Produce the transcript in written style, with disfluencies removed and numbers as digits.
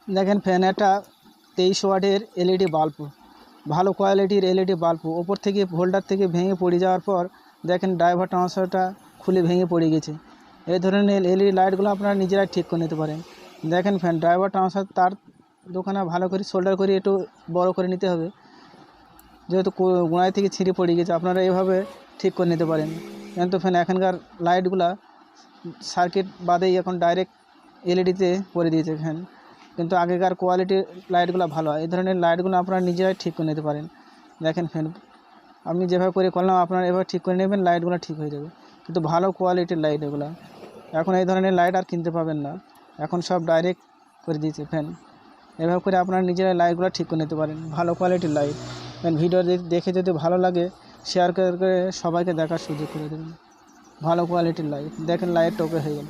দেখেন ফ্যান একটা 23 ওয়াটের এলইডি বাল্ব, ভালো কোয়ালিটির এলইডি বাল্ব ওপর থেকে হোল্ডার থেকে ভেঙে পড়ে যাওয়ার পর দেখেন ড্রাইভার ট্রান্সফারটা খুলে ভেঙে পড়ে গেছে। এই ধরনের এলইডি লাইটগুলো আপনারা নিজেরাই ঠিক করে নিতে পারেন। দেখেন ফ্যান ড্রাইভার ট্রান্সফার তার দোকানে ভালো করে সোল্ডার করে একটু বড় করে নিতে হবে, যেহেতু গোড়ায় থেকে ছিঁড়ে পড়ে গেছে। আপনারা এভাবে ঠিক করে নিতে পারেন। কিন্তু ফ্যান এখানকার লাইটগুলা সার্কিট বাদেই এখন ডাইরেক্ট এলইডিতে করে দিয়েছে ফ্যান, কিন্তু আগেকার কোয়ালিটির লাইটগুলো ভালো হয়। এই ধরনের লাইটগুলো আপনারা নিজেরাই ঠিক করে নিতে পারেন। দেখেন ফ্যান আমি যেভাবে করে করলাম আপনারা এভাবে ঠিক করে নেবেন, লাইটগুলো ঠিক হয়ে যাবে। কিন্তু ভালো কোয়ালিটির লাইট এগুলো, এখন এই ধরনের লাইট আর কিনতে পাবেন না, এখন সব ডাইরেক্ট করে দিয়েছে ফ্যান। এভাবে করে আপনারা নিজেরাই লাইটগুলো ঠিক করে নিতে পারেন, ভালো কোয়ালিটির লাইট। ভিডিও দেখে যদি ভালো লাগে শেয়ার করে সবাইকে দেখার সুযোগ করে দেবেন। ভালো কোয়ালিটির লাইট, দেখেন লাইটটা ওকে হয়ে গেল।